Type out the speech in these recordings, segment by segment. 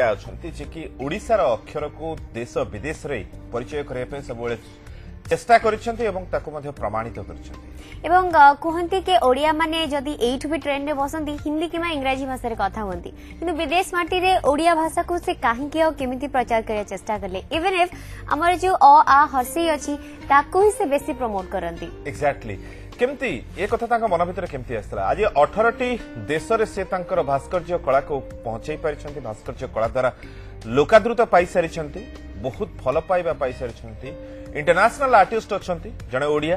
जे कि ओडिशार अक्षर को देश विदेश रे परिचय करने सब चेष्टा कर प्रमाणित कहते कि ओडिया माने जदि एठु भी ट्रेन रे बसंती हिंदी कि इंग्राजी भाषा रे कथा होंती किंतु विदेश माटी रे ओडिया भाषा को से काहेकि और केमिति प्रचार करिया चेष्टा करले इवन इफ हमर जो अ आ हसी अछि ताको ही से बेसी प्रमोट करंती एक्जेक्टली केमती ये कथा तांका मन भितर केमती आसला आज 18टी देश रे से तांकर भास्कर्य कला को पहुंचाई पारिछंती भास्कर्य कला द्वारा लोकादृत पाई सारिछंती बहुत भल पाइबा पाई सारिछंती इंटरनेशनल आर्टिस्ट अछंती जने ओडिया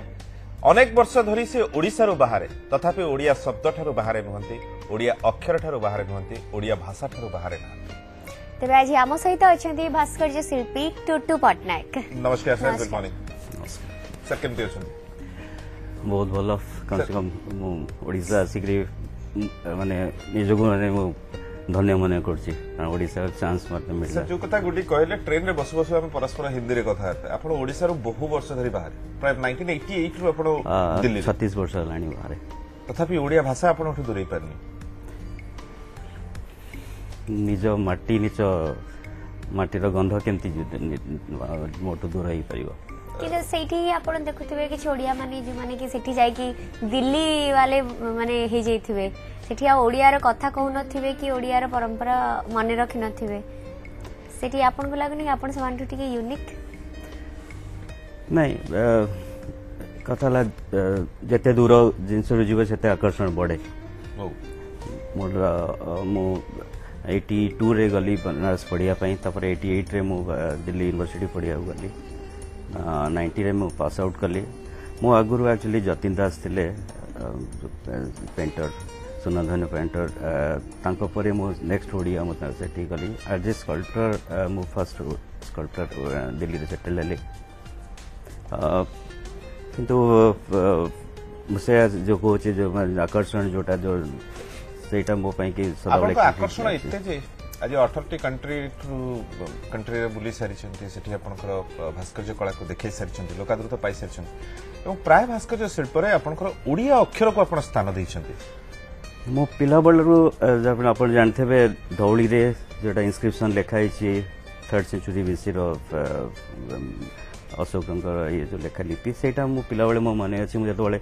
अनेक वर्ष धरी से ओडिसा रु बाहर तथापि ओडिया शब्द ठारू बाहर नुहंती ओडिया अक्षर ठारू बाहर नुहंती ओडिया भाषा ठारू बाहर ना तेबे आज आम सहित अछंती भास्कर्य शिल्पी टुटू पटनायक नमस्कार सर गुड मॉर्निंग सर केमती अछंती बहुत भल कम से कम ओडिशा आसिक माने निजको माने धन्य मन कर चांस मत मिला जो कथा गुडी कहले ट्रेन रे बस बस हम परस्पर हिंदी रे कथा हेते आपण ओडिसा रो बहु वर्ष धरि बाहर प्राय 1988 रो आपण दिल्ली 36 वर्ष लाणी बाहर तथापि ओडिया भाषा आपण उठु दूरई परनी निज माटी निज माटीर गंध केमती मोटू दूर हो पारिबो कि सेठी आपण देखुथिबे कि ओडिया माने जो माने कि सेठी जाय कि दिल्ली वाले माने हे जाइथिबे सेठी आ ओडियार कथा कहू नथिबे कि ओडियार परंपरा माने रखि नथिबे सेठी आपण को लागनी आपण समान ठीक यूनिक नहीं कथा ला जते दूर जिनस जीव सेते आकर्षण बढ़े मोर मो 82 रे गली बनारस पढ़िया पई तापर 88 रे मो दिल्ली यूनिवर्सिटी पढ़िया गली 90 रे मो पास आउट कली मो आगुरु एक्चुअली जतिन दास थिले पेंटर सुनंदन पेंटर तांको परे मो नेक्स्ट ओडिया मो सेठी गली एज ए स्कल्पटर मो फर्स्ट स्कल्पटर दिल्ली रे सेटल लेले किंतु से जो कोच जो आकर्षण जोटा जो सेटा मो पई कि सदा आकर्षण इते जे आज 18टी कंट्री रे बुली सारी छंती सेठी आपनकर भास्कर्य कला को देखै सारी छंती लोकादृत पाई सारी छंती एवं प्राय भास्कर्य शिल्प रे आपनकर ओडिया अक्षर को आपण स्थान दै छंती मो पिला बलरु जब आपण जानथेबे धौली रे जेटा इंस्क्रिप्शन लिखाई छी 3rd सेंचुरी बीसी रो अशोकंकर ये जो लेखा लिपि सेटा मो पिला बले मो माने अछि मु जतबले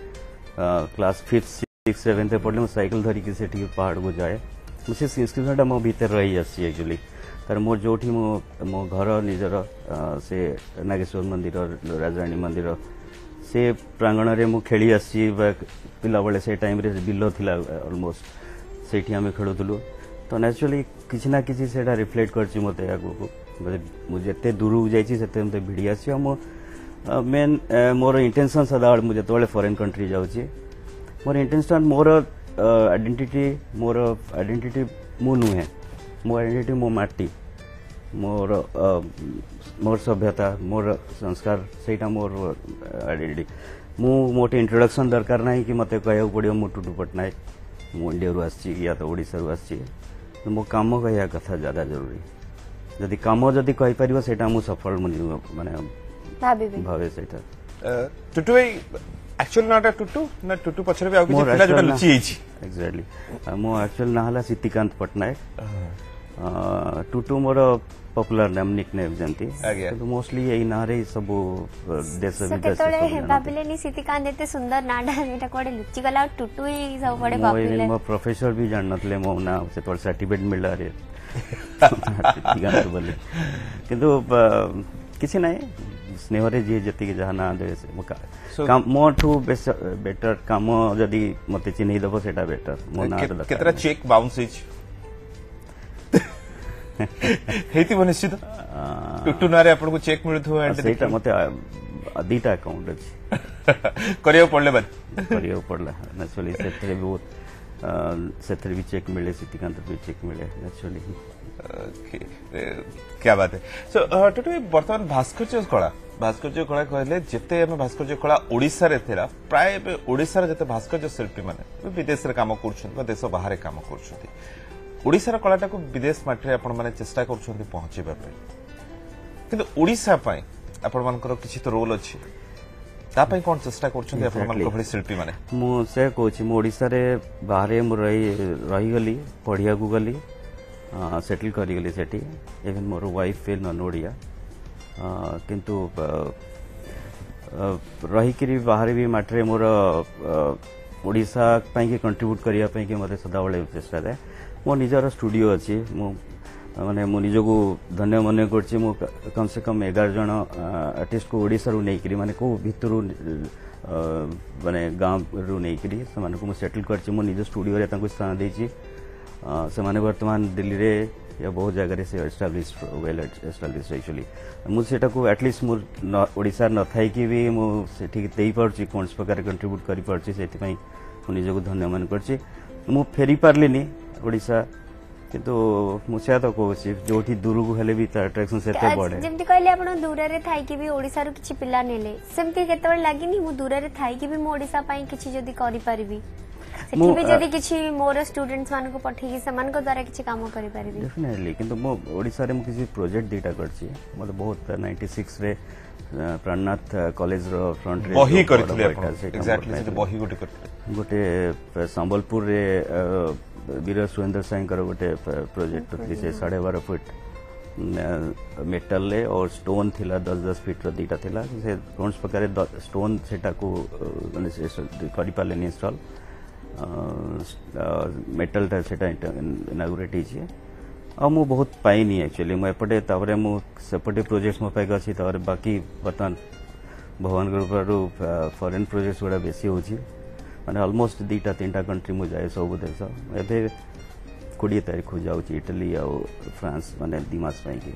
क्लास 5th 6th 7th पढ़ले मो साइकिल धरि के सेठी पहाड़ को जाए मुझे इंस्क्रिप्शन मो भीतर रही आसी एक्चुअली तर मोर जोठी मो घर निजर से नागेश्वर मंदिर राजरानी मंदिर से प्रांगण रे मु खेली आसी पिला बले से टाइम रे बिलो थिला ऑलमोस्ट सेठी हमें खेलुथलु तो नेचुरली किछि ना किछि सेटा रिफ्लेक्ट करछि मते आगु मु जते दूर जाइछि सेते मते भिडी आसी मो मेन मोर इंटेंशन सदा मु जतबले फॉरेन कंट्री जाउछि मोर इंटेंशन मोर आइडेंटिटी मु नुहे मो आइडेंटिटी मो माटी मोर मोर सभ्यता मोर संस्कार सेटा मोर आइडेंटिटी मु मोटे इंट्रोडक्शन दरकार नहीं कि मते कहया पड़ियो मु टुटू पटनायक मु इंडिया रु आछि या तो ओडिसा रु आछि तो मो काम कहया कथा ज्यादा जरूरी जदि काम जदि कहि परिबो सेटा मु सफल माने भावे सेटा टुटू एक्चुअली नाटा टुटू ना टुटू पछरे भी आ किछि पिला जोटा लुचि हिछि एक्जेक्टली मो एक्चुअल ना हला सिद्धिकांत पटनायक टुटू मोर पॉपुलर नाम निकनेम जानती तो मोस्टली यही ना रे सब देश विदेश से बाबले नि सिद्धिकांत एते सुंदर नाडा एटा कोडे लुचि गला टुटू ही सब बड़े पॉपुलर मो प्रोफेसर भी जान नतले मो ना से तोर सर्टिफिकेट मिलला रे सिद्धिकांत बोले किंतु किछि नाही स्नेह रे जे जति के जहां ना दे काम मोर टू बेटर काम जदी मते चिन्ह दबो सेटा बेटर मो ना केतरा चेक बाउंस हिच हेती निश्चित टुटू नारे आपन को चेक मिलथु एंड सेटा मते दीटा अकाउंट अछि करियो पड़ले बाद करियो पड़ला नेचुरली सेथरे बहुत सेथरे भी चेक मिले सिद्धिकांत भी चेक मिले नेचुरली क्या बात है सो टुटू वर्तमान भास्कर्य कला कहले जेते हम भास्कर्य कला ओडिसा रे थेरा प्राय ओडिसा रे जेते भास्कर्य शिल्पी माने विदेश रे काम करछन देश बाहर काम करछन ओडिसा रा कलाटा को विदेश माटे आपण माने चेष्टा करछन पहुंचेबा पे किंतु ओडिसा पय आपण मानकर किछि तो रोल अछि ता पय कोन चेष्टा करछन आपण मानकर भली शिल्पी माने मु से कोछि मु ओडिसा रे बाहरे मु रही गली पढ़िया को गली सेटल करिगली सेठी इवन मोर वाइफ फेल नन ओडिया किंतु रहीकि बाहर भी माटे मोर ओडिशा के कंट्रीब्यूट करने मत सदा बेले चेष्टा थाए मो निजर स्टूडियो अच्छी माने मो निजको धन्य मन कर कम से कम 11 जन आर्टिस्ट को ओडिशा रू नहीं माने को भितर माने गाँव रू नहीं से सेटल कर मो निज स्टूडियो रे तांको स्थान देछि से माने वर्तमान दिल्ली रे या बहुत जगह से एस्टाब्लिश वेल एस्टाब्लिश एक्चुअली मुझे को एटलिस्ट मोर ओडिशा न थाई कि भी मुझे दे पार्ची कौन प्रकार कंट्रीब्यूट कर पार्ची से निजको धन्य मन कर मु फेरी पार्लिनी ओडिशा किंतु मुझे तो कहूँ जो दूर को हेले भी अट्राक्शन से बढ़े जेमती कहले आपण दूर रे थाई कि भी ओडिसा रो किछि पिला नेले सेमती केतबे लागिनी मु दूर रे थाई कि भी मु ओडिसा पई किछि जदी करि परिबी सेठी भी जदी किछि मोर स्टूडेंट्स मान को पठेगी समान को द्वारा किछि काम करि परिबी डेफिनेटली किंतु मो ओडिसा रे मु किछि प्रोजेक्ट दीटा करछि मतलब बहुत 96 रे प्राणनाथ कॉलेज रो फ्रंट रे बही करथिले एग्जैक्टली से बही गोटे संबलपुर रे वीर सुरेंद्र साई गोटे प्रोजेक्ट थी से 12.5 फुट मेटल ले और स्टोन थिला 10-10 फीट रो दीटा थिला से कौन प्रकार स्टोन सेटा को करि पाले इंस्टॉल मेटल टा सेटा इनागुरेट हिचे आ मु बहुत पाइनी एक्चुअली मु एपटे तावरे मु सेपटे प्रोजेक्ट्स मो पाइक अछि तावरे बाकी बर्तमान भगवान कृपारू फॉरेन प्रोजेक्ट्स गुड़ा बेसी होछि माने ऑलमोस्ट 2-3 कंट्री मु जाए सब देश एबे 20 तारीख को जाउछि इटली आ फ्रांस माने 2 मास पई के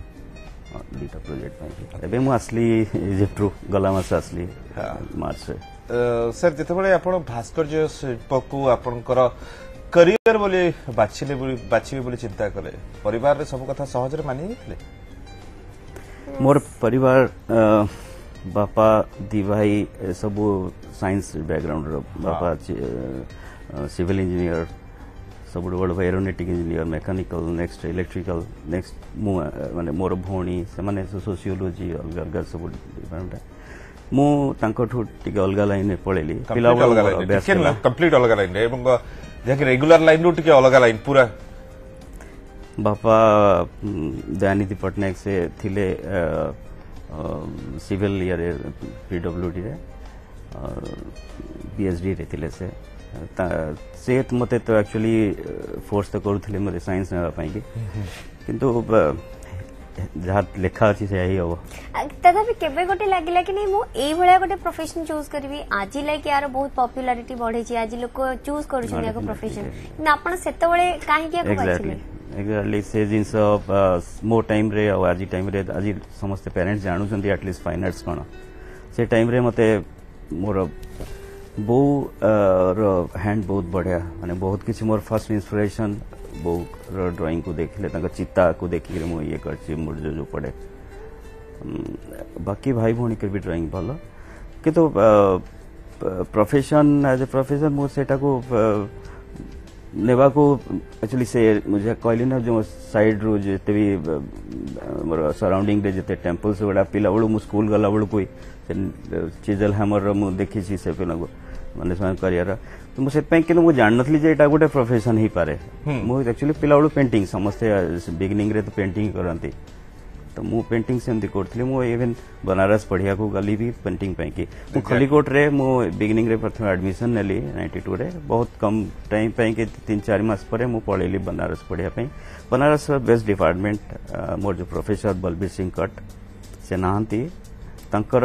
2टा प्रोजेक्ट पई एबे मु असली इजिप्ट गला मास असली मार्च से सर जितेबाला आपण भास्कर्य शिल्प को आपणकर करियर बोली बाछिले बोली चिंता कले परिवार रे सब कथा सहज रे मानि गेले मोर परिवार बापा दी भाई सब साइंस बैकग्राउंड रो बापा सिविल इंजीनियर सब बड़ aeronautic engineer mechanical next electrical next माने मोर भौणी से माने सोशियोलॉजी अलग अलग सब डिपार्टमेंट मु तांको टिके अलग लाइन में पळेली पिला कंप्लीट अलग लाइन एवं जे रेगुलर लाइन रो टिके अलग लाइन पूरा बापा दयानिधि पटनायक से थिले सिविल ईयर पीडब्ल्यूडी रे पीएचडी रे थिले से मते तो एक्चुअली फोर्स तो करूथिले मते साइंस नेबा पई किंतु जहाँ लेखा अच्छी से यही हम तथापि केबे गोटे लागिला कि नहीं मु एई भलिया गोटे प्रोफेशन चूज करबी आज लाइक यार बहुत पॉपुलैरिटी बढ़े छी आज लोग चूज करूछन याको प्रोफेशन न आपण सेते बेले काहे कि याको बाछिले एक्जेक्टली से जिंस मो टाइम रे और आज टाइम रे आज समस्त पेरेंट्स जानू छंती एटलीस्ट फाइन आर्ट्स कोन से टाइम रे मते मोर बो रो हैंड बहुत बढ़िया माने बहुत किछ मोर फर्स्ट इंस्पिरेशन बो ड्राइंग को देखले तांका चित्ता को देखि मो ये करछि मोर जो पड़े बाकी भाई भौणी के भी ड्राइंग भलो किंतु प्रोफेशन एज ए प्रोफेशन मो सेटा को नेबा को एक्चुअली से मुझे कहली ना जो साइड रो जेते भी मोर सराउंडिंग रे जेते टेंपल्स गुडा पिला बळु मु स्कूल गला बळु कोई चिजल हैमर मु देखि छी से पिला को माने समान करियर तो मु सेत पई कि मु जान नथली जे एटा गोटे प्रोफेशन ही पारे मु एक्चुअली पिला बळु पेंटिंग समस्ते बिगिनिंग रे तो पेंटिंग करंती तो मु पेंटिंग सेमती करथली मु इवन बनारस पढ़िया को गली भी पेंटिंग पई कि मु खलीकोट रे मु बिगिनिंग रे प्रथम एडमिशन नेली 92 रे बहुत कम टाइम पई कि 3-4 मास परे मु पढ़ेली बनारस पढ़िया पई बनारस बेस्ट डिपार्टमेंट मोर जो प्रोफेसर बलबीर सिंह कट से नाहंती तंकर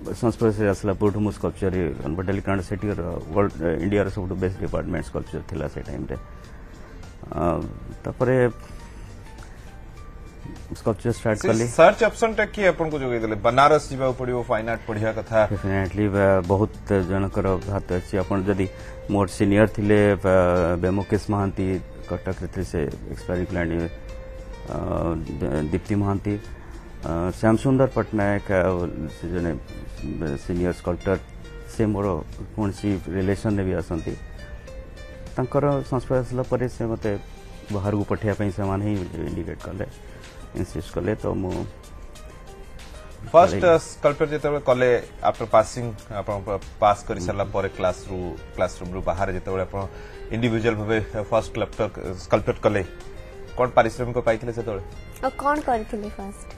संस्पर्श से आसला पुरठु मु स्कल्पचर कन्वर्टली कांड सेठी वर्ल्ड इंडिया रो सब बेस्ट डिपार्टमेंट स्कल्पचर थिला से टाइम रे तापरे स्कल्पचर स्टार्ट करली सर्च ऑप्शन टा की अपन को जोगे देले बनारस जीवा पड़ियो फाइन आर्ट पढ़िया कथा डेफिनेटली बहुत जनकर हाथ अछि अपन जदी मोर सीनियर थिले बेमुकेश महांती कटक रे से एक्सपायरी प्लान दीप्ति महांती श्याम सुंदर पटनायक जने सीनियर स्कल्पटर से मोर कौन सी रिलेशन ने भी आसंती तांकर संस्पर्श आसला परे से मते बाहर को पठिया पई से मान ही इंडिकेट करले इंसिस्ट कले तो मु फर्स्ट स्कल्पचर जेते कले आफ्टर पासिंग आपण पास करि सरला परे क्लासरूम रु बाहर जेते आपण इंडिविजुअल भावे फर्स्ट स्कल्पचर कले कौन पारिश्रमिक पाइथिले सेतोळे और कौन करथिले फर्स्ट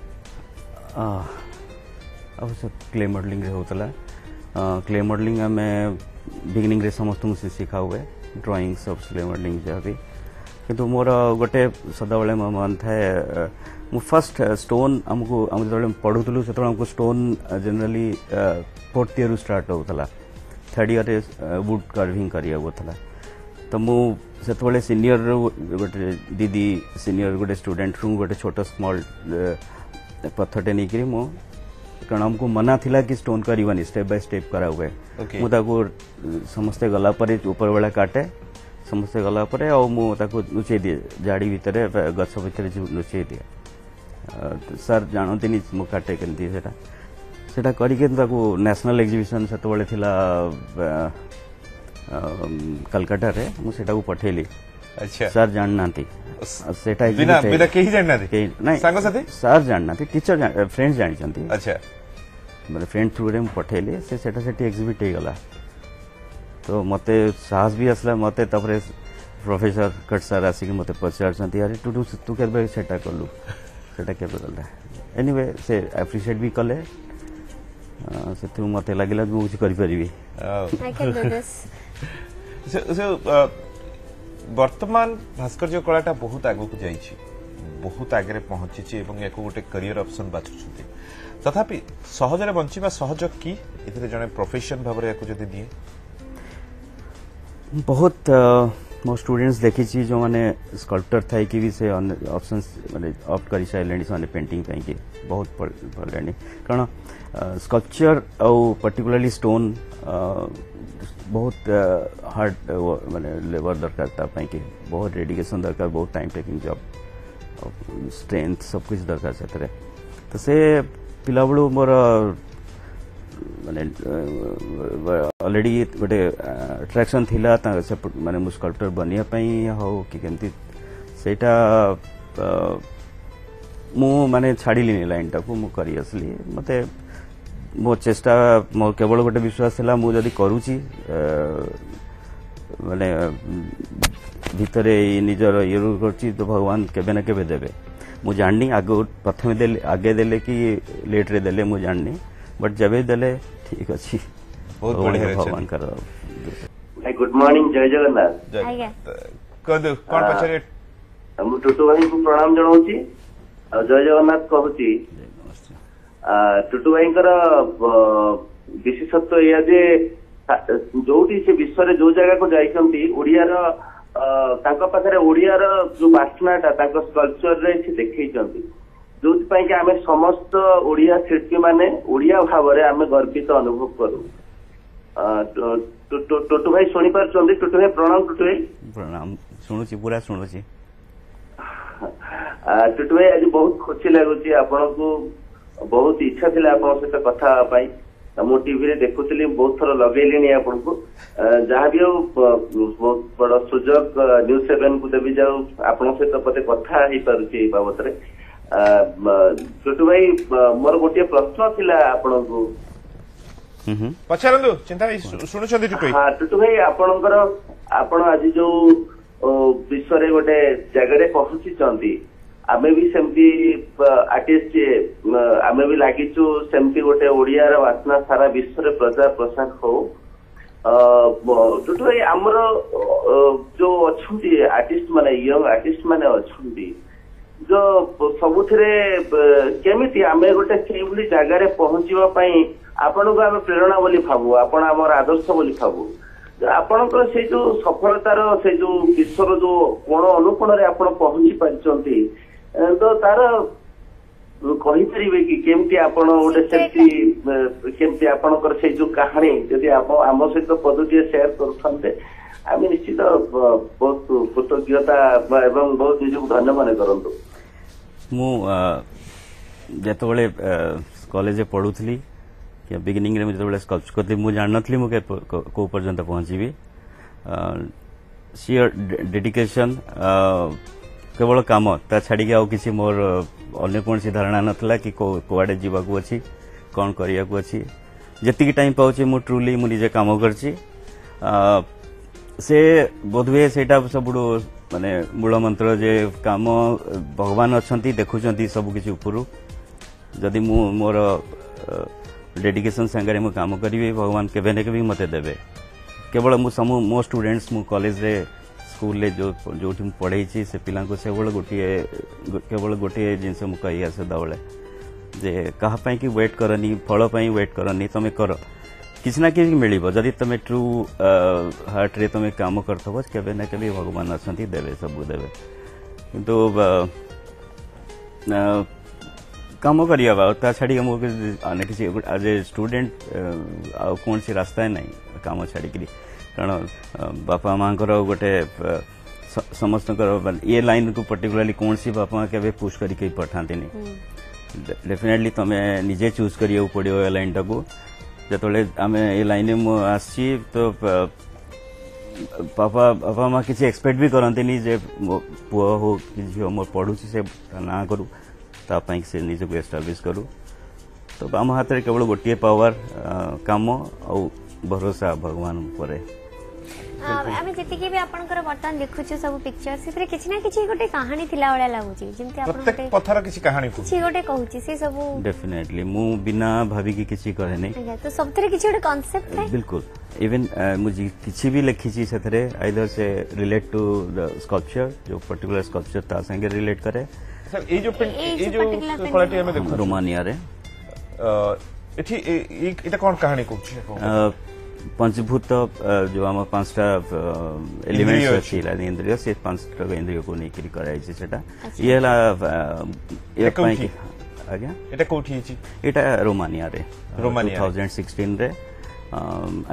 अवश्य क्ले मॉडलिंग रे होतला क्ले मॉडलिंग में बिगिनिंग रे समस्त मुझे सिखा हुए ड्राइंग सब क्ले मॉडलिंग जहाँ भी किंतु मोर गोटे सदाबले मन थाए मु फर्स्ट स्टोन हमको हम जो पढ़ुलु से हमको stone generally fourth year start होता थर्ड ईयर वुड कार्विंग करा तो मुझे सीनियर गोटे दीदी सीनियर गोटे स्टूडेंट रू गोटे छोट स्मॉल पत्थरटे नहीं करी मु कारण हमको मना थिला कि स्टोन करवानी स्टेप बाय स्टेप करा हुए मुझे समस्ते गला पर ऊपर वाला काटे समस्ते गला पर लुचे दिए जाड़ी भितर गछ भितर लुचे दिए सर जानती नहीं मु काटे केमती सेटा करके नेशनल एग्जिबिशन से थिला कलकत्ता रे मुझे पठेली अच्छा सर जानना सेटा बिना बिना केही जानना नहीं सांग साथी सर जानना टीचर फ्रेंड्स जानछंती अच्छा मतलब फ्रेंड थ्रू रे पठेली से सेटा सेठी एग्जिबिट हे गला तो मते साहस भी असला मते तबरे प्रोफेसर कट सर आसिक मते पचारछंती अरे तू केबे सेटा करलु सेटा केबे करला एनीवे से एप्रिशिएट भी कले से मते लागिला मु कुछ करि परिबी आई कैन डू दिस वर्तमान भास्कर्य कलाटा बहुत आगक जाइछि बहुत आगे पहुंची या गोटे करियर ऑप्शन बाछुछंती तथापि सहजरे बंचिबा सहज कि इतरे जने प्रोफेशन भाव रे जदि दिए बहुत मो स्टूडेंट्स देखी जो माने स्कल्पटर थाई कि भी से ऑप्शंस माने ऑप्ट करि साइलेंट से पेंटिंग पई कि बहुत पड़लेनी कारण स्कल्पचर और पर्टिकुलरली स्टोन बहुत हार्ड माने लेबर दरकार ता पई कि बहुत डेडिकेशन दरकार बहुत टाइम टेकिंग जॉब स्ट्रेंथ सब कुछ दरकार से तो से पिला बळू मोर माने ऑलरेडी गोटे अट्रैक्शन थिला से माने मु स्कल्पटर बनिया पई हो कि केमती सेटा मु माने छाड़िली लाइन टाकू मु करी असली मते मो चेष्टा मो केवल गोटे विश्वास थिला मु जदी करूची माने भितरे निजर ये करची तो भगवान केबे ना केबे देबे मु जाननी आगे प्रथम आगे देले कि लेट रे देले मु जाननी बट जबे देले ठीक अच्छी बहुत बढ़िया भगवान कर गुड मॉर्निंग जय जगन्नाथ आज्ञा कदु कोन पछरे हम टुटू भाई को प्रणाम जणाउची जय जगन्नाथ कहूची टुटू भाई विशेषत्व या जे जोटी से विश्व रे जो जगह को जाइछंती ओडियार तांका पाखरे ओडियार जो बासनाटा तांका स्कल्पचर रे से देखैछंती जो कि आम समस्त ओडिया शिल्पी माने ओडिया भाव में आम गर्वित अनुभव करूँ टुटू भाई शुणी पार्टी टुटू भाई प्रणाम टुटू भाई प्रणाम शुणुची पूरा शुणुची टुटू भाई आज बहुत खुशी लगुच आपन को बहुत इच्छा थी आप सहित कथा मु टीवी देखुली बहुत थर लगे आपन को जहाँ भी बहुत बड़ सुजोग न्यूज 7 को देवी जाऊ आपण सहित पते कथा हो पारे बाबद टुटू भाई मोर गोटे प्रश्न थिला आपण को पछारंदु चिंता नहीं सुनुछंती टुटू हां टुटू भाई आपनकर आपण आज जो विश्व रे गोटे जगह रे पहुंची चंती आमे भी सेमती आर्टिस्ट आमे भी लागिचु सेमती गोटे ओडिया रा वासना सारा विश्व रे प्रचार प्रसार हो टुटू भाई हमर जो अछंती आर्टिस्ट माने यंग आर्टिस्ट माने अछंती जो सबुथिरे केमिति आमे गोटे सेभली जगह रे पहुंचीबा पई आपन को आमे प्रेरणा बोली भाबू आपन हमर आदर्श बोली भाबू आपनकर से जो सफलतार से जो विश्वर जो कोण अनुकोण रे आपन पहुंची पारचंती तो तार कहि परिबे कि केमिति आपन गोटे सेमती केमिति आपनकर से जो कहानी यदि आप आम सहित पदटिए शेयर करथनते आमे निश्चित बहुत कृतज्ञता एवं बहुत निजक धन्य मन करंतु मु जेतबेले कॉलेज पढुथली कि बिगिनिंग रे जेतबेले स्कल्पचर करथली मु जान नथली मु को पर्यंत पहुंचीबी सियर डेडिकेशन केवल काम ता छाड़ी आउ किसी मोर अन्य कौन सी धारणा नथला कि कोआडे जीवा को अछि कोन करिया को अछि जति टाइम पाउची मु ट्रूली मु निजे काम करची से बोधवे सेटा सब माने मूल मंत्र जे काम भगवान अच्छी देखुं सब किसी उपरू जदि मु मोर डेडिकेशन संगे मु काम करी भगवान केवे न केवे मते देबे केवल मो स्टूडेंट्स मु कॉलेज रे स्कूल ले जो पढ़े से पिला को से केवल गोटे जिनस मु कही आसे दबले जे कहा कि वेट करनी फल पाई वेट करनी तमे कर किसी ना किसी मिल जदि तुम ट्रू हार्ट रे तुम काम करथबो केबे ना केबे भगवान असंती देबे सब देबे किंतु काम करिया ता छाड़ी हम अने किसी एज ए स्टूडेंट कौन सी रास्ता है नहीं काम छाड़ी कारण बापा माँ गोटे समस्त ये लाइन को पर्टिकुलरली कौन सी बापा के पुश करके पठाती डेफिनेटली तुम्हें निजे चूज करिया पड़ो ए लाइन टाक जो आम ए लाइन में आसी तो बापा माँ किसी एक्सपेक्ट भी करती जे मो पुआ हो कि झील मोर पढ़ुची से ना करू तापाई से निजक एस्टाब्लिश करू तो आम हाथ में केवल गोटे पावर काम और भरोसा भगवान पर आमे जति भी आपनकर बर्तन देखुछु सब पिक्चर से किछि ना किछि गोटे कहानी थिला वाला लागुची जेंति आपन प्रत्येक पथर किछि कहानी किछि गोटे कहूची से सब डेफिनेटली मु बिना भाभी की किछि करे नै तो सब थरे किछि गोटे कांसेप्ट है बिल्कुल इवन मुझे किछि भी लिखी छी सेथरे आइदर से रिलेट टू द स्कल्पचर जो पर्टिकुलर स्कल्पचर ता संगे रिलेट करे सर ये जो कलाटी हमें देखो रोमानिया रे एठी एटा कोन कहानी कहूची पंचभूत जो आम पांचटा एलिमेंट्स अछि इंद्रिय से पांचटा इंद्रिय को नहीं कराई छी सेटा ये हला ये पई आज्ञा एटा कोठी छी एटा रोमानिया रे 2016 रे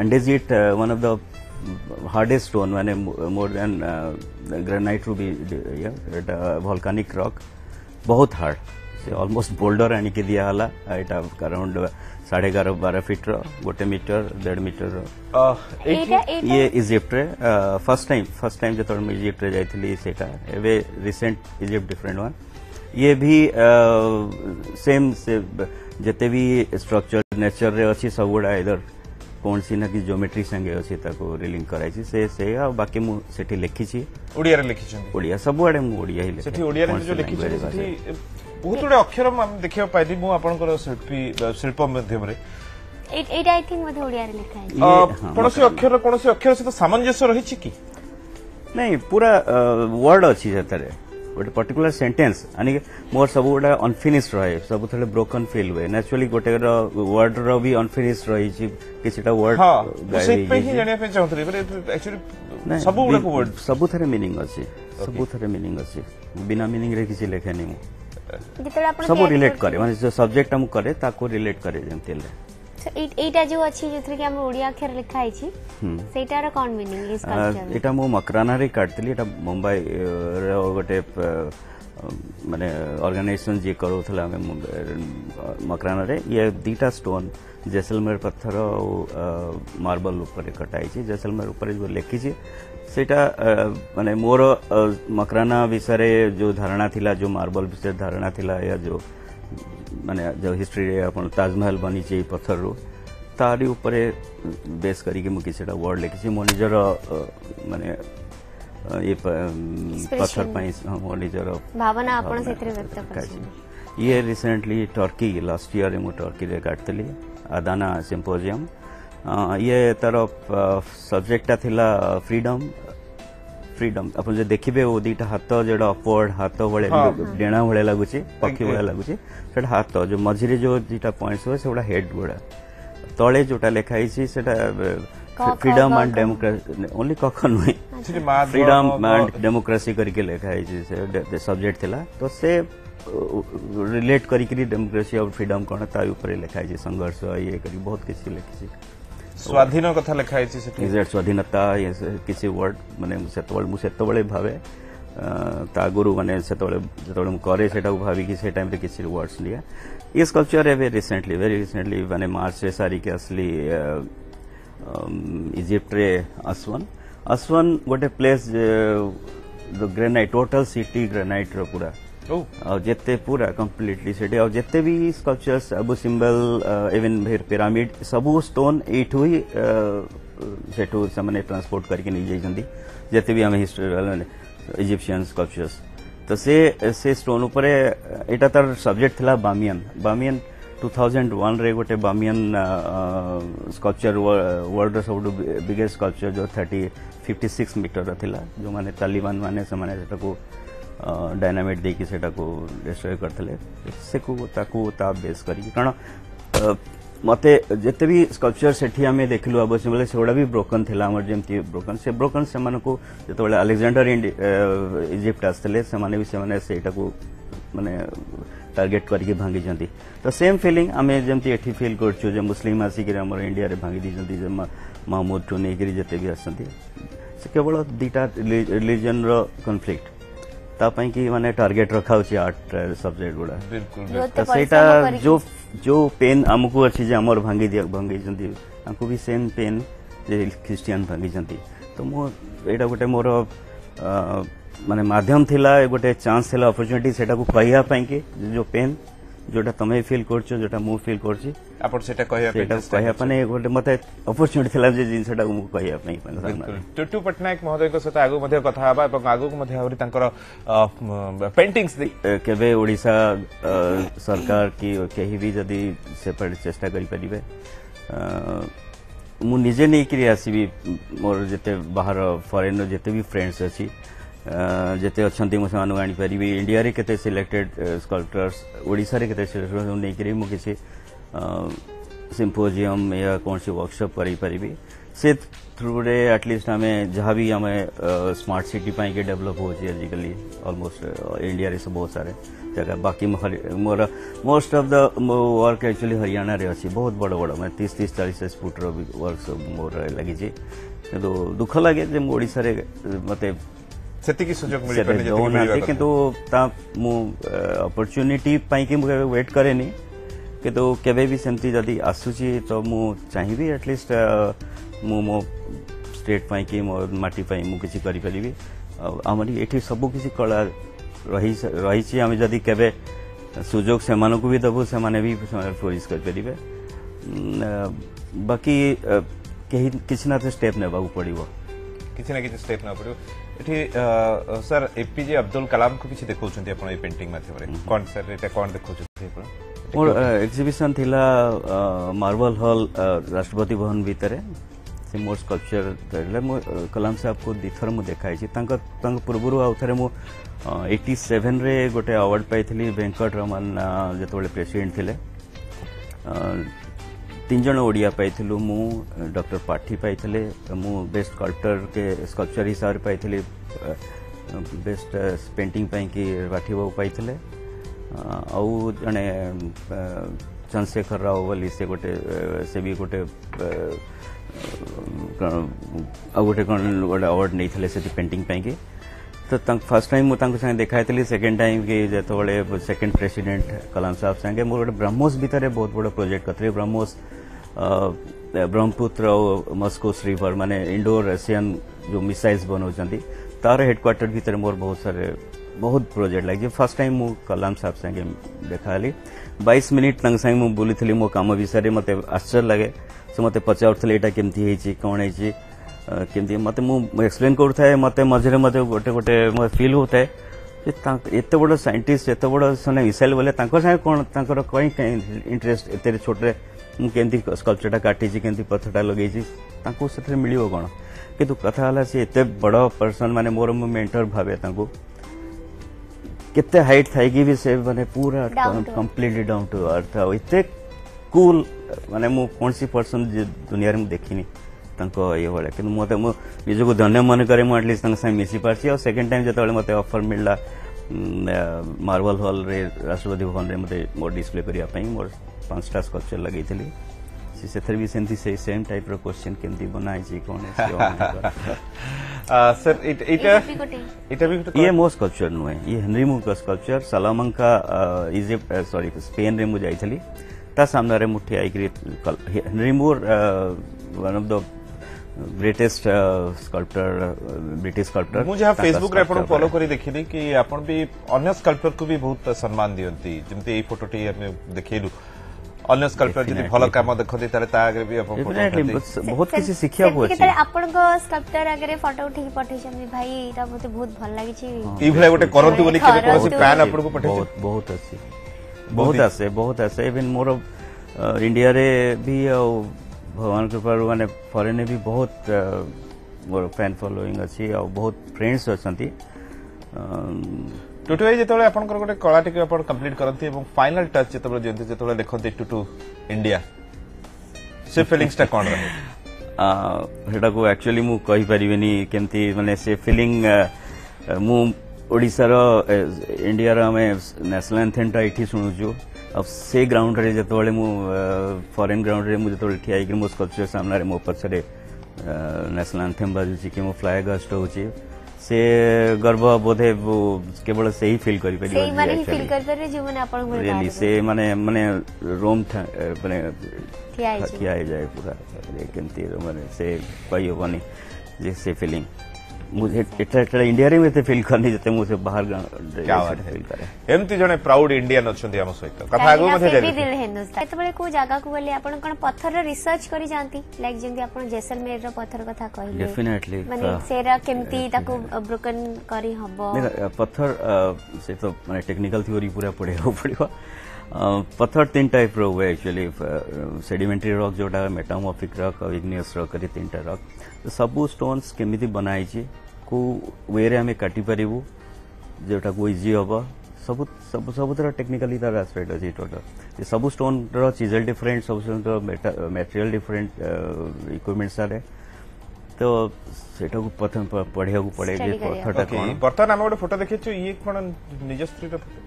andesite one of the hardest stone माने मोर देन ग्रेनाइट रूबी एटा वोल्केनिक रॉक बहुत हार्ड से ऑलमोस्ट बोल्डर आनी के दिया हला एटा अराउंड 11.5-12 फीट रो 1 मीटर 1.5 मीटर ये इजिप्ट रे फर्स्ट टाइम जतो मैं इजिप्ट रे जाइथली सेटा एबे रिसेंट इजिप्ट डिफरेंट वन ये भी सेम से जते भी स्ट्रक्चर नेचर रे अछि सब गुडा इधर कौन सी ना कि ज्योमेट्री संगे अछि ताको रिलिंक कराई छी से आ बाकी मु सेठी लिखी छी ओडिया रे लिखी छी ओडिया सब आडे मु ओडिया ही लिखी सेठी ओडिया रे जो लिखी छी सेठी बहुत गुडे अक्षर हम देखियो पाइली मु आपनकर शिल्प माध्यम रे एट आई थिंक मते ओडिया रे लिखा है कोनोसी अक्षर से तो सामंजस्य रही छी कि नहीं पूरा वर्ड अछि जतरे गोटे पर्टिकुलर सेंटेंस आनी मोर सब गोटे अनफिनिश रहे सब थोड़े ब्रोकन फील हुए नेचुरली गोटे वर्ड रो भी अनफिनिश रही छी किछटा वर्ड गाय पे ही जानिया पे चाहतली पर एक्चुअली सब गुडे वर्ड सब थरे मीनिंग अछि सब थरे मीनिंग अछि बिना मीनिंग रे किछि लेखे नहीं सब रिलेट करे माने जो सब्जेक्ट हम करे ताको रिलेट करे जेंतेले एटा जो अछि जेथरे कि हम ओडिया अक्षर लिखा है छी सेटार कोन मीनिंग इस कल्चर एटा मो मकराना रे काटतली एटा मुंबई रे गोटे माने ऑर्गेनाइजेशन जे करूथला हमें मकराना रे ये दीटा स्टोन जैसलमेर पत्थर और मार्बल ऊपर कटाई छी जैसलमेर ऊपर जो लिखी छी सेटा माने मोर मकराना विषय जो धारणा थिला जो मार्बल विषय धारणा थिला या जो माने जो हिस्ट्री रे अपन ताजमहल बनी छी पत्थर रो तारी ऊपर बेस करी के मु किछटा वर्ड लिखी छी मो निजर माने ये पत्थर पाई मो निजर भावना अपन सेतरे व्यक्त करछि ये रिसेंटली टर्की लास्ट ईयर मु टर्की रे काटतली आदाना सिम्पोजियम ये तार सब्जेक्ट थिला फ्रीडम अपन जो देखिबे ओ दीटा हाथ जेडा अपवर्ड हाथ बळे डेणा बळे लागुची पक्षी बळे लागुची सेटा हाथ जो मझिरे जो दीटा पॉइंट्स हो सेडा हेड बड़ा तळे जोटा लेखाई छी सेटा फ्रीडम एंड डेमोक्रेसी ओनली कखन होई फ्रीडम एंड डेमोक्रेसी करके लेखाई छी से सब्जेक्ट थिला तो से रिलेट करी डेमोक्रेसी और फ्रीडम कोन ता ऊपर लेखाई छी संघर्ष ये करी बहुत किछि लिखि छी स्वाधीन कथा लिखाई छी सेठी एग्जैक्ट स्वाधीनता ये किसी वर्ड माने सेतबळे भावे ता गुरु माने सेतबळे मु करे सेटा भावी कि से टाइम रे किसी वर्ड्स लिया ये स्कल्पचर है वेरी रिसेंटली माने मार्च रे सारी के असली इजिप्ट रे असवन गोटे place the granite total city granite रो पूरा और जेते पूरा कंप्लीटली सेटे और जेते भी स्कल्पचर्स अबु सिंबल इवन फिर पिरामिड सबु स्टोन एठु ही सेठू से ट्रांसपोर्ट करके नहीं जाइछंती जते भी हम हिस्टोरिकल इजिप्शियन स्कल्पचर्स तो से स्टोन ऊपर एटा तार सब्जेक्ट थिला बामियन 2001 रे गोटे बामियन स्कल्पचर वर्ल्ड सब बिगेस्ट स्कल्पचर जो 56 मीटर थिला जो माने तालिबान माने से माने सेटा को डायनामाइट देकी सेटा को डिस्ट्रॉय करथले से को ताकू ता बेस करी कारण मते जेते भी स्कल्पचर सेठी आमे देखलु अवश्य बोले सेगुडा भी ब्रोकन थिला हमर जेमती ब्रोकन से माने को जेतबेले अलेक्जेंडर इजिप्ट आस्तले से माने भी से माने सेटा को माने टार्गेट करके भांगी जंती तो सेम फीलिंग आमे जेमती एठी फील करछु जे मुस्लिम आसी के हमर इंडिया रे भांगी दी जंती जे महमूद टू नै गिरी जेते भी आसंती से केवल दीटा रिलीजन रो कॉन्फ्लिक्ट ता पई की माने टारगेट रखा होची आर्ट सब्जेक्ट गुडा बिल्कुल तो सेटा जो पेन हमको अच्छी जे हमर भांगी जंती हमको भी सेम पेन जे क्रिश्चियन भांगी जंती तो मो एटा गोटे मोर माने माध्यम थिला गोटे चांस थिला अपॉर्चुनिटी सेटा को कहिया पई के जो पेन जोटा तमे फील करछो जोटा मु फील करछि आपण सेटा कहिया पने गोटे मते अपॉर्चुनिटी थिला जे जिनसटा मु कहिया पई टुटू पटनायक महोदय को सहित आगु मध्ये कथा हबा एवं आगु को मध्ये आवरी तांकर पेंटिंग्स केबे ओडिसा सरकार की केही भी जदी सेपरेट चेष्टा करि परिबे मु निजे नै करी आसीबी मोर जते बाहर फॉरेन जते भी फ्रेंड्स अछि जेते अच्छी मुझे आनी पारि इंडिया रे केते सिलेक्टेड स्कल्पटर्स ओडिसा रे केते सिलेक्टेड नहीं करी मु किसी सिम्पोजियम या कौन सी वर्कशॉप करी पारिबी से थ्रू रे एटलीस्ट हमें जहाँ भी हमें स्मार्ट सिटी पाई के डेवलप हो आजिकली ऑलमोस्ट इंडिया रे से बहुत सारे जगह बाकी more most of the work actually Haryana रे अच्छी बहुत बड़ बड़ मैं 30-40 फुट रो वर्क मोर लगी तो दुख लगे जे ओडिसा रे मते सेति की सुजोग मिली पने जति मिली किंतु ता मु अपॉर्चुनिटी पाई कि मु वेट करे नी किंतु केबे भी सेमती जदी आसुची तो मु चाहिबी एटलीस्ट मु मो स्टेट पाई कि मो माटी पाई मु किछि करि परिबी हमरी एठी सब किछि कला रही छी हम जदी केबे सुजोग से मानको भी दबो से माने भी फ्लोरिश कर परिबे बाकी केही किछि ना तो स्टेप नेबा पड़िबो किसी ना किसी स्टेप ना पड़ो एठी सर एपीजे अब्दुल कलाम को किसी देखौछन्ती आपण ए पेंटिंग माध्यम रे कोन सर एटा कोन देखौछन्ती आपण मोर एग्जीबिशन थिला मार्बल हॉल राष्ट्रपति भवन भीतर से मोर स्कल्पचर करले मो कलाम साहब को दिथर मु देखाई छी तांक पूर्वरु आउथरे मु 87 रे गोटे अवार्ड पाइथिली वेंकट रमन जेतोले प्रेसिडेंट थिले 3 जन ओडिया पाइथिलु मु डॉक्टर पाठी पाइथिले मु बेस्ट स्कल्पटर के स्कल्पचर हिसाब पाइथिली बेस्ट पेंटिंग पाई की पाठी बाबू पाइथिले आउ जने चंद्रशेखर राव बोली से गोटे से भी गोटे गोटे अवार्ड नहीं थे से पेंटिंग पाई की तो फर्स्ट टाइम मुझे संगे देखाई सेकेंड टाइम कि जो सेकेंड प्रेसिडेंट कलाम साहब संगे मोर गोटे ब्रह्मोस भीतर बहुत बड़ा प्रोजेक्ट करते ब्रह्मोस ब्रह्मपुत्र और मस्कोस रिवर माने इंडो रशियन जो मिसाइल्स बनाऊँ तार हेडक्वार्टर भीतर मोर बहुत सारे बहुत प्रोजेक्ट लगे फर्स्ट टाइम मु कलाम साहब संगे देखाली 22 मिनिट तंग संगे मु बोली थी मो काम विषय मते आश्चर्य लगे से मते पचाउथले एटा केमती हेची कोन हेची केमती मते मु एक्सप्लेन करथाय मते मझरे मते गोटे गोटे म फील होताय जे एते बड़ साइंटिस्ट एते बड़ सने मिसाइल बोले तांकर संगे कोन तांकर कोई इंटरेस्ट एते छोटे मु केमती स्कल्पचरटा काटी छी केमती पत्थरटा लगेई छी तांको सेथरे मिलियो कोन किंतु कथा हला से एते बड़ पर्सन माने मोर मेंटर भाबे तांको केते हाइट थाई कि भी से माने पूरा कंप्लीटली डाउन टू अर्थ इते कूल माने मु कोनसी पर्सन जे दुनिया रे मु देखिनी तांको ये वाला कि मते मु निजको धन्य मन करे मु एटलीस्ट तांक संग मिसी पारसी और सेकंड टाइम जतले मते ऑफर मिलला मार्बल हॉल रे राष्ट्रपति भवन रे मते मोर डिस्प्ले करिया पई मोर 5टा स्कल्पचर लगैथिली से भी सेमती से सेम टाइप रो क्वेश्चन केमती बनाई छी कोन सर इटा भी ये मो स्कल्पचर नु है ये हेनरी मूर का sculpture Salamanca Egypt sorry Spain रे मु जाइथली ता सामने रे मुठी आई कि Henry Moore one of the greatest sculptor British sculptor मु जहां फेसबुक रे आपण फॉलो करी देखिली कि आपण भी अन्य स्कल्पटर को भी बहुत सम्मान दियंती जेमते ए फोटोटी हम देखैलु अन्य स्कल्पचर जदि भल काम देखते ताले ता आगे भी अपन डेफिनेटली बहुत किसी शिक्षा को अछि आपनको स्कल्पचर आगे फोटो उठी पठेछन भाई एटा मते बहुत भल लागि छी ई भले गोटे करंतु बोली केबे कोनोसी पैन अपन को पठे बहुत अच्छी बहुत आसे इवन मोर इंडिया रे भी भगवान कृपा माने फॉरेन ने भी बहुत मोर फैन फॉलोइंग अछि और बहुत फ्रेंड्स अछंती टुटु भाई जेतबे अपन गोटे कला टिके अपन कंप्लीट करंती एवं फाइनल टच जेतबे जेंते जेतबे देखंती टुटु इंडिया से फीलिंग्स ता कोन रहे हेटा को एक्चुअली मु कहि परिबेनी केमती माने से फीलिंग मु ओडिसा रो इंडिया रो में नेशनल एंथेम ता इठी सुनुजु अब से ग्राउंड रे जेतबे मु फॉरेन ग्राउंड रे मु जेतबे ठिया कि मो स्कल्पचर सामने रे मो पछरे नेशनल एंथेम बाजु कि मो फ्लाई गस्ट होची से गर्व बोधे केवल से ही फील करि परिबे से माने ही फील कर पर जो माने आपन को रियली से माने रोम माने किया जाए पूरा केमती माने से कहि होबनी जे से फीलिंग मुझे एटा इंडिया रे में फील करनी जते मुझे बाहर क्या बात फील करे एमती जने प्राउड इंडियन अछंती हम सहित कथा आगो मध्ये जाई दिल हिंदुस्तान एतबे को जागा को गले आपन कोन पत्थर रिसर्च करी जानती लाइक जेंती आपन जैसलमेर रो पत्थर कथा कहिले डेफिनेटली माने सेरा केमती ताको ब्रोकन करी हबो पत्थर से तो माने टेक्निकल थ्योरी पूरा पढ़ियो पत्थर तीन टाइप रो हुए एक्चुअली सेडिमेंटरी रॉक जोटा मेटामॉर्फिक रॉक और इग्नियस रॉक करी तीनटा रॉक तो सबु स्टोन्स केमिति बनाई छी को वे रे हमें काटी परिबू जोटा को इजी होबो सब सब सब तरह टेक्निकली तार एस्पेक्ट अछि टोटल ये सब स्टोन रो चिजल डिफरेंट सब stone raw material different equipment सारे तो सेटा को प्रथम पढ़िया को पड़े जे पत्थरटा कोन बर्तन हम गोटे फोटो देखिछु ये कोन निज स्त्री रो फोटो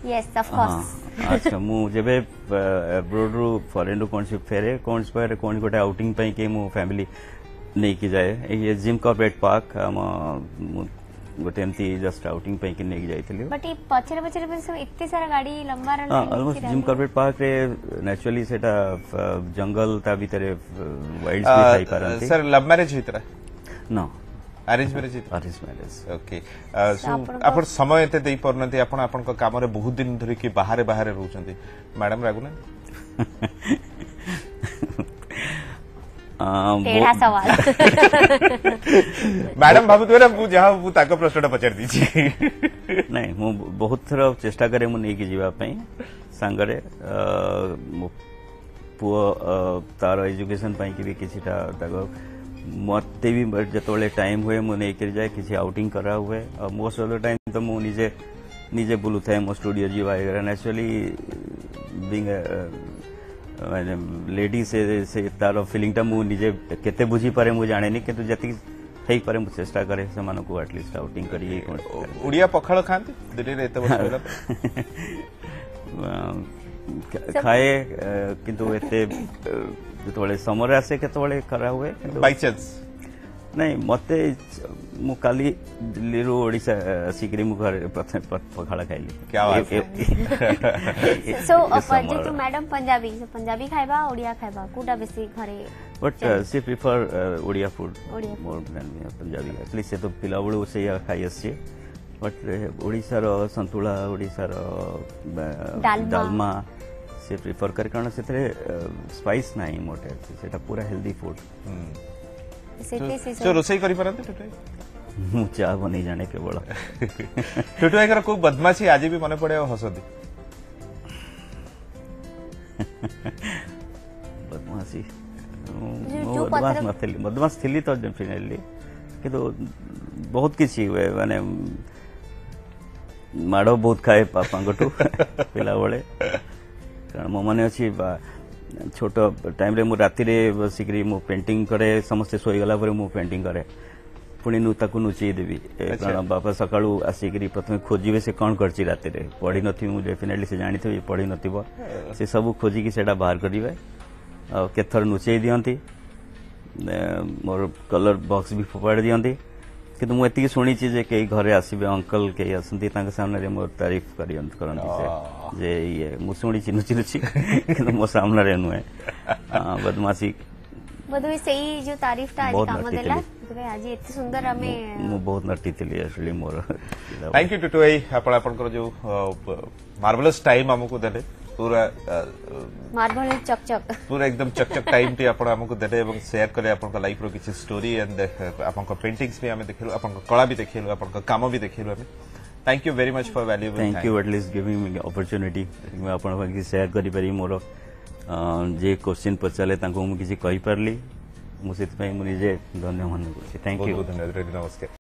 यस ऑफ कोर्स अच्छा मु जेबे अब्रॉड रो फॉरेन रो कोन से फेरे कोन स्क्वायर कोन गोटे आउटिंग पई के मु फैमिली नहीं की जाए ये जिम कॉर्पोरेट पार्क हम गोटे एमती जस्ट आउटिंग पई के नहीं जाइथिले बट ये पछरे पछरे पे सब इत्ते सारा गाड़ी लंबा run almost Jim Corbett park रे नेचुरली सेटा जंगल ता भीतर वाइल्ड्स भी थाई पारंती सर लव मैरिज हितरा no arrange marriage okay so आपण समय एते देई परनते आपण आपण को काम रे बहुत दिन धरि कि बाहर बाहर रहउचंती मैडम रागुना टेढ़ा सवाल मैडम भाबुत रे मु जहा मु ताको प्रश्नटा पचार दी छी नहीं मु बहुत थर चेष्टा करे मु नै कि जीवा पई संगरे पुओ तार एजुकेशन पई कि भी किछटा ताको मते भी जतोले टाइम हुए मु नै कर जाए किसी आउटिंग करा हुए और मोस्ट ऑफ द टाइम तो मु निजे बुलु थाए मो स्टूडियो जीवा नेचुरली बीइंग माने लेडी से तार फीलिंग टा मु निजे केते बुझी पारे मु जाने नहीं किंतु जति हेई पारे मु चेष्टा करे से मानो को एटलीस्ट आउटिंग करी उड़िया पखाल खांती दिल्ली रे एते बस खाए किंतु एते जतोले समर आसे केतोले करा हुए बाय चांस नहीं मते मु काली दिल्ली रो ओडिसा सिकरी मु घर प्रथम पखाला खाइली क्या बात so opposite to madam Punjabi खाइबा ओडिया खाइबा कोटा बेसी घरे but she prefer Odia food more than Punjabi at least से तो पिला बळू से खाइ आसी बट ओडिसा रो संतुला ओडिसा रो डालमा से प्रिफर कर कारण से स्पाइस नाही मोटे सेटा पूरा हेल्दी फूड जो रोसई करी परंते टुटु मु चा बनै जाने केवल टुटु एकर को बदमाशी आज भी मने पड़े हसदी बदमाशी बदमाश थिली तो डेफिनेटली किंतु बहुत किसी हुए माने माड़ो बहुत खाए पापा गटू पिला बळे कारण मो माने अछि छोट टाइम रे मु राति रे बसिकरी मु पेंटिंग करे समस्त सोई गला पर मु पेंटिंग करे पुणी नु ताकू नुचई देबी कारण बापा सकाळू आसिकरी प्रथमे खोजिबे से कोन करची राति रे पढी नथि मु डेफिनेटली से जानि थि पढी नथिबो से सब खोजी की सेटा बाहर करिवे आ केथर नुचई दियंती मोर कलर बॉक्स भी फोपाड़ दियंती किंतु मु एति सुनी छी जे के घरे आसीबे अंकल के आसंती तांके सामने रे मोर तारीफ करियंत करंती से जे ये मु सुनी छी नुची नुची किंतु मो सामने रे नुए बदमाशी बदवे सही जो तारीफ ता आज काम देला तो आज एते सुंदर हमें मु बहुत नटी थिली एक्चुअली मोर थैंक यू टुटु भाई आपण आपण कर जो मार्वेलस टाइम हमको देले पूरा मार्बल चकचक पूरा एकदम चकचक टाइम टी आपण हमको देले एवं शेयर करे आपण लाइफ रो किछि स्टोरी एंड आपण पेंटिंग्स भी हमें देखिलु आपण कला भी देखिलु आपण काम भी देखिलु हमें thank you very much for valuable thank you at least giving me opportunity मैं आपण पाखि शेयर करि पारि मोर जे क्वेश्चन पचाले तांको मु किछि कहि परली मु सेति पई मु निजे धन्यवाद करछि थैंक बहुत यू बहुत धन्यवाद नमस्कार